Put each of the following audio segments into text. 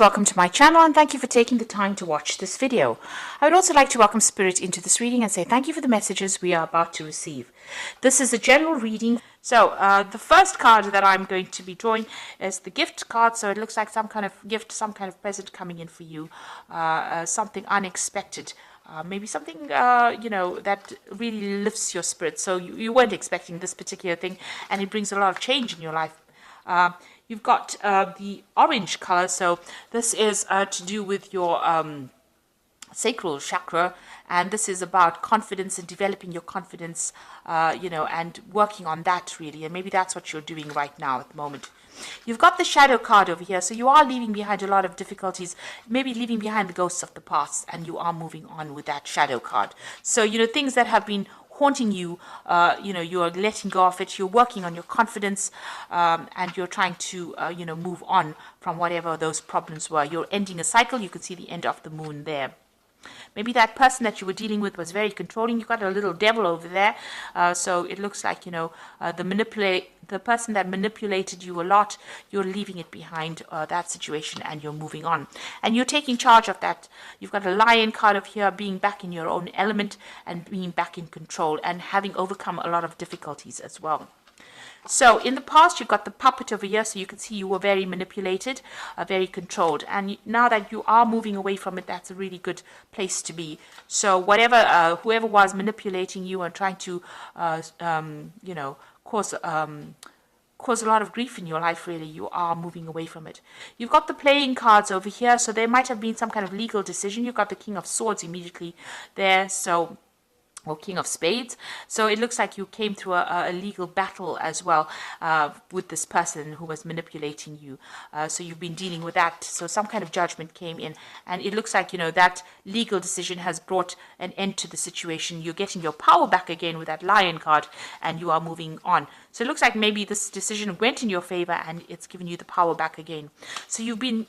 Welcome to my channel and thank you for taking the time to watch this video. I would also like to welcome Spirit into this reading and say thank you for the messages we are about to receive. This is a general reading. So the first card that I'm going to be drawing is the gift card. So it looks like some kind of gift, some kind of present coming in for you, something unexpected. Maybe something, that really lifts your spirit. So you weren't expecting this particular thing and it brings a lot of change in your life. You've got the orange color, so this is to do with your sacral chakra, and this is about confidence and developing your confidence, and working on that really, and maybe that's what you're doing right now at the moment. You've got the shadow card over here, so you are leaving behind a lot of difficulties, maybe leaving behind the ghosts of the past, and you are moving on with that shadow card. So, things that have been haunting you, you are letting go of it, you're working on your confidence, and you're trying to, move on from whatever those problems were. You're ending a cycle. You can see the end of the moon there. Maybe that person that you were dealing with was very controlling. You got a little devil over there. So it looks like, the person that manipulated you a lot, you're leaving it behind, that situation, and you're moving on. And you're taking charge of that. You've got a lion card of here, being back in your own element and being back in control and having overcome a lot of difficulties as well. So in the past, you've got the puppet over here, so you can see you were very manipulated, very controlled. And now that you are moving away from it, that's a really good place to be. So whoever was manipulating you and trying to, cause a lot of grief in your life, really, you are moving away from it. You've got the playing cards over here, so there might have been some kind of legal decision. You've got the King of Swords immediately there, or King of Spades. So it looks like you came through a legal battle as well with this person who was manipulating you. So you've been dealing with that. So some kind of judgment came in. And it looks like, that legal decision has brought an end to the situation. You're getting your power back again with that lion card and you are moving on. So it looks like maybe this decision went in your favor and it's given you the power back again. So you've been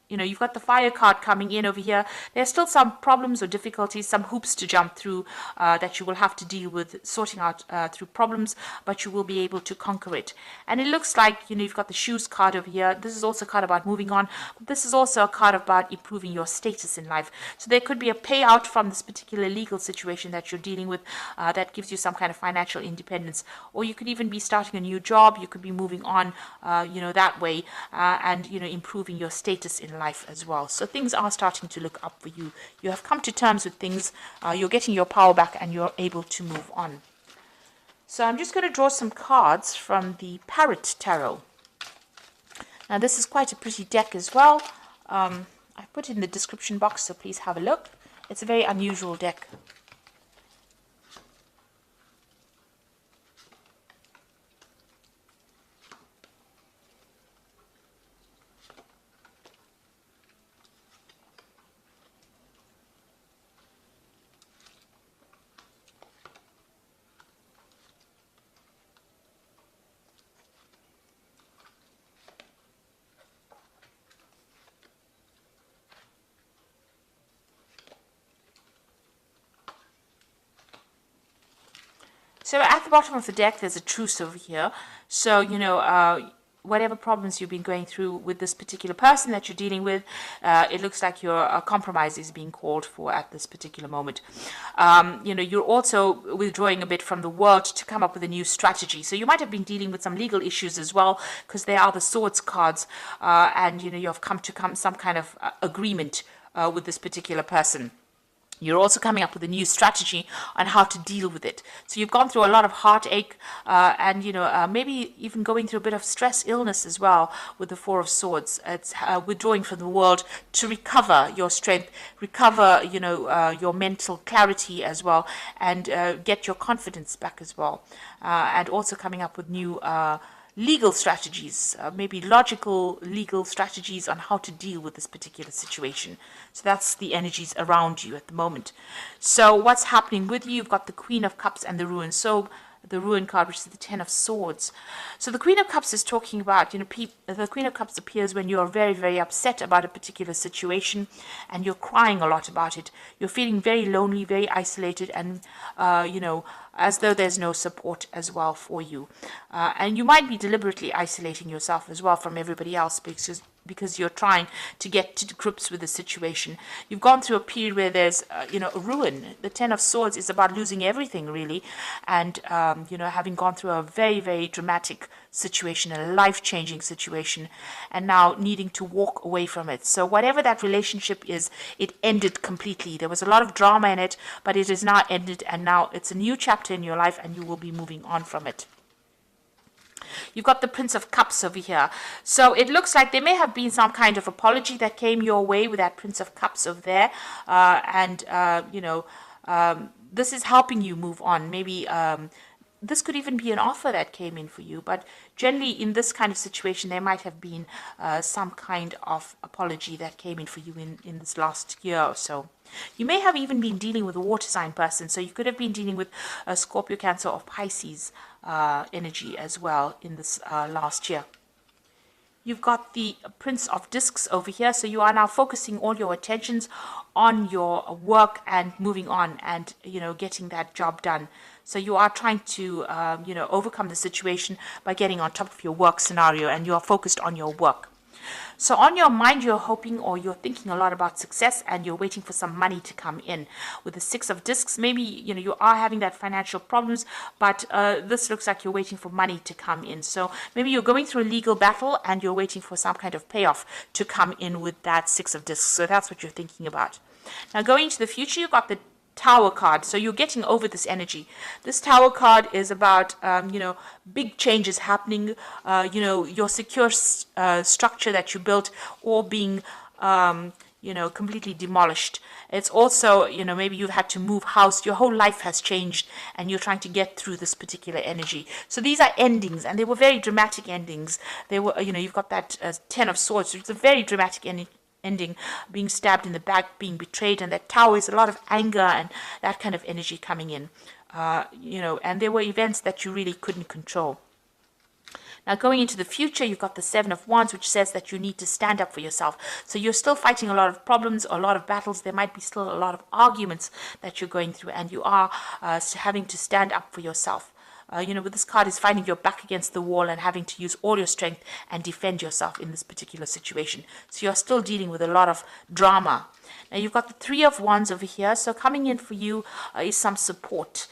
you've got the fire card coming in over here. There's still some problems or difficulties, some hoops to jump through that you will have to deal with, sorting out through problems, but you will be able to conquer it. And it looks like, you've got the shoes card over here. This is also a card about moving on. But this is also a card about improving your status in life. So there could be a payout from this particular legal situation that you're dealing with that gives you some kind of financial independence. Or you could even be starting a new job. You could be moving on, that way, and, improving your status in life as well. So things are starting to look up for you. You have come to terms with things. You're getting your power back and you're able to move on. So I'm just going to draw some cards from the Parrot Tarot. Now this is quite a pretty deck as well. I put it in the description box, so please have a look. It's a very unusual deck. So at the bottom of the deck, there's a truce over here. So, whatever problems you've been going through with this particular person that you're dealing with, it looks like your compromise is being called for at this particular moment. You're also withdrawing a bit from the world to come up with a new strategy. So you might have been dealing with some legal issues as well, because they are the swords cards, and, you've come to some kind of agreement with this particular person. You're also coming up with a new strategy on how to deal with it. So you've gone through a lot of heartache and, maybe even going through a bit of stress, illness as well with the Four of Swords. It's withdrawing from the world to recover your strength, recover, your mental clarity as well, and get your confidence back as well. And also coming up with new legal strategies, maybe logical legal strategies on how to deal with this particular situation. So that's the energies around you at the moment. So what's happening with you? You've got the Queen of Cups and the Ruin. So the Ruin card, which is the Ten of Swords. So the Queen of Cups is talking about, the Queen of Cups appears when you're very, very upset about a particular situation and you're crying a lot about it. You're feeling very lonely, very isolated, and, as though there's no support as well for you. And you might be deliberately isolating yourself as well from everybody else because you're trying to get to grips with the situation. You've gone through a period where there's, a ruin. The Ten of Swords is about losing everything, really, and, having gone through a very, very dramatic situation, a life-changing situation, and now needing to walk away from it. So whatever that relationship is, it ended completely. There was a lot of drama in it, but it is now ended, and now it's a new chapter in your life, and you will be moving on from it. You've got the Prince of Cups over here. So it looks like there may have been some kind of apology that came your way with that Prince of Cups over there. This is helping you move on. Maybe this could even be an offer that came in for you. But generally, in this kind of situation, there might have been some kind of apology that came in for you in this last year or so. You may have even been dealing with a water sign person. So you could have been dealing with a Scorpio, Cancer, or Pisces energy as well in this last year. You've got the Prince of Discs over here. So you are now focusing all your attentions on your work and moving on and, getting that job done. So you are trying to, overcome the situation by getting on top of your work scenario, and you are focused on your work. So on your mind, you're hoping or you're thinking a lot about success, and you're waiting for some money to come in. With the Six of Discs, maybe, you are having that financial problems, but this looks like you're waiting for money to come in. So maybe you're going through a legal battle and you're waiting for some kind of payoff to come in with that Six of Discs. So that's what you're thinking about. Now going into the future, you've got the Tower card. So you're getting over this energy. This Tower card is about, big changes happening, your secure structure that you built or being, completely demolished. It's also, maybe you've had to move house. Your whole life has changed and you're trying to get through this particular energy. So these are endings, and they were very dramatic endings. They were, you've got that Ten of Swords. So it's a very dramatic ending, being stabbed in the back, being betrayed, and that Tower is a lot of anger and that kind of energy coming in, and there were events that you really couldn't control. Now going into the future, you've got the Seven of Wands, which says that you need to stand up for yourself. So you're still fighting a lot of problems, a lot of battles. There might be still a lot of arguments that you're going through, and you are having to stand up for yourself. With this card is finding your back against the wall and having to use all your strength and defend yourself in this particular situation. So you're still dealing with a lot of drama. Now you've got the Three of Wands over here. So coming in for you is some support.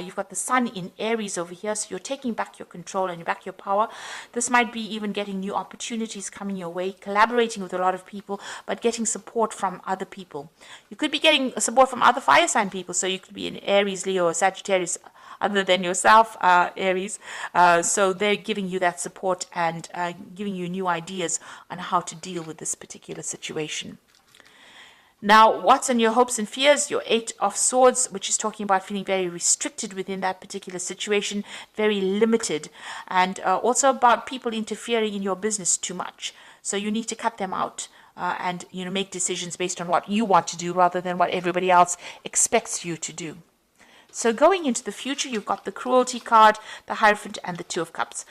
You've got the Sun in Aries over here, so you're taking back your control and back your power. This might be even getting new opportunities coming your way, collaborating with a lot of people, but getting support from other people. You could be getting support from other fire sign people, so you could be in Aries, Leo, or Sagittarius, other than yourself, Aries. So they're giving you that support and giving you new ideas on how to deal with this particular situation. Now, what's on your hopes and fears? Your Eight of Swords, which is talking about feeling very restricted within that particular situation, very limited, and also about people interfering in your business too much. So you need to cut them out and make decisions based on what you want to do rather than what everybody else expects you to do. So going into the future, you've got the Cruelty card, the Hierophant, and the Two of Cups.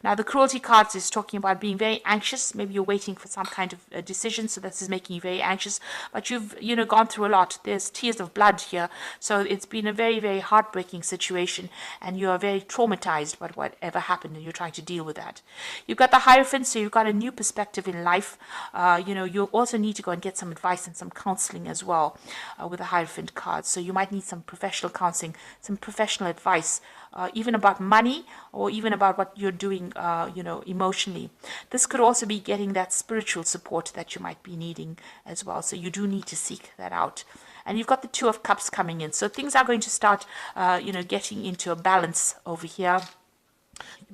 Now, the Cruelty card is talking about being very anxious. Maybe you're waiting for some kind of decision, so this is making you very anxious. But you've, gone through a lot. There's tears of blood here. So it's been a very, very heartbreaking situation, and you are very traumatized by whatever happened, and you're trying to deal with that. You've got the Hierophant, so you've got a new perspective in life. You also need to go and get some advice and some counseling as well with the Hierophant card. So you might need some professional counseling, some professional advice, even about money or even about what you're doing, emotionally. This could also be getting that spiritual support that you might be needing as well. So you do need to seek that out. And you've got the Two of Cups coming in. So things are going to start, getting into a balance over here.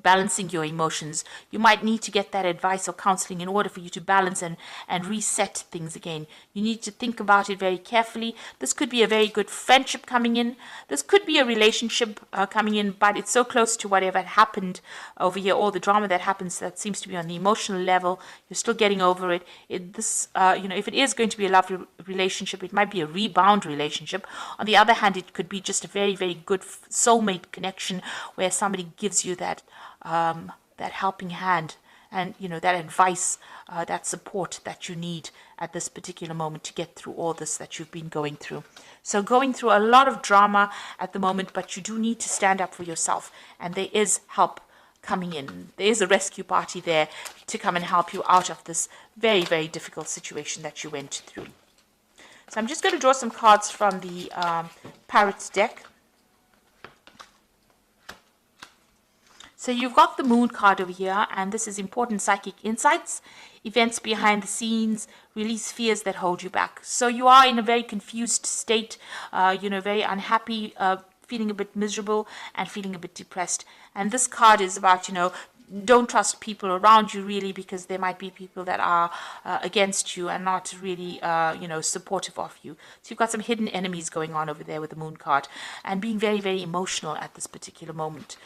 Balancing your emotions. You might need to get that advice or counseling in order for you to balance and reset things again. You need to think about it very carefully. This could be a very good friendship coming in. This could be a relationship coming in, but it's so close to whatever happened over here, all the drama that happens that seems to be on the emotional level. You're still getting over it. If it is going to be a lovely relationship, it might be a rebound relationship. On the other hand, it could be just a very, very good soulmate connection where somebody gives you that helping hand and that advice, that support that you need at this particular moment to get through all this that you've been going through. So going through a lot of drama at the moment, but you do need to stand up for yourself, and there is help coming in. There's a rescue party there to come and help you out of this very, very difficult situation that you went through. So I'm just going to draw some cards from the Parrots deck. So you've got the Moon card over here, and this is important psychic insights, events behind the scenes, release fears that hold you back. So you are in a very confused state, very unhappy, feeling a bit miserable and feeling a bit depressed. And this card is about, don't trust people around you really, because there might be people that are against you and not really, supportive of you. So you've got some hidden enemies going on over there with the Moon card and being very, very emotional at this particular moment.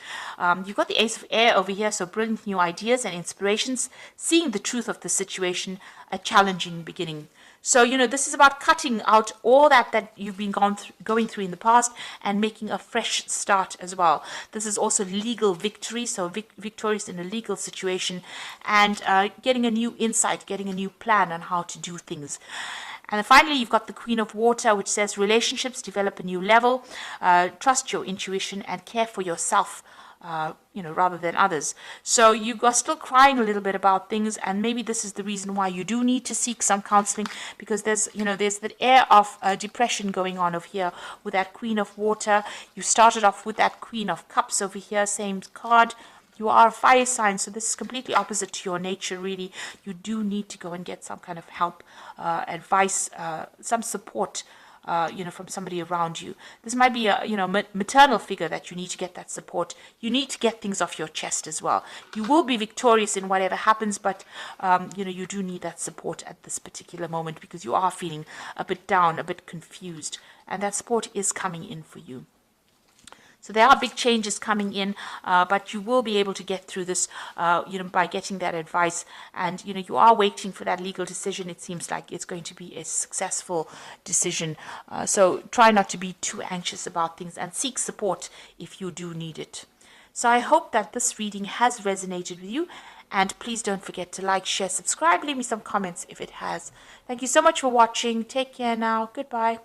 You've got the Ace of Air over here, so brilliant new ideas and inspirations, seeing the truth of the situation, a challenging beginning. So, this is about cutting out all that you've been going through in the past and making a fresh start as well. This is also legal victory, so victorious in a legal situation, and getting a new insight, getting a new plan on how to do things. And then finally, you've got the Queen of Water, which says relationships develop a new level, trust your intuition and care for yourself, rather than others. So you are still crying a little bit about things, and maybe this is the reason why you do need to seek some counseling, because there's that air of depression going on over here with that Queen of Water. You started off with that Queen of Cups over here, same card. You are a fire sign, so this is completely opposite to your nature, really. You do need to go and get some kind of help, advice, some support, from somebody around you. This might be a, maternal figure that you need to get that support. You need to get things off your chest as well. You will be victorious in whatever happens, but, you do need that support at this particular moment, because you are feeling a bit down, a bit confused, and that support is coming in for you. So there are big changes coming in, but you will be able to get through this, by getting that advice. And, you are waiting for that legal decision. It seems like it's going to be a successful decision. So try not to be too anxious about things and seek support if you do need it. So I hope that this reading has resonated with you. And please don't forget to like, share, subscribe, leave me some comments if it has. Thank you so much for watching. Take care now. Goodbye.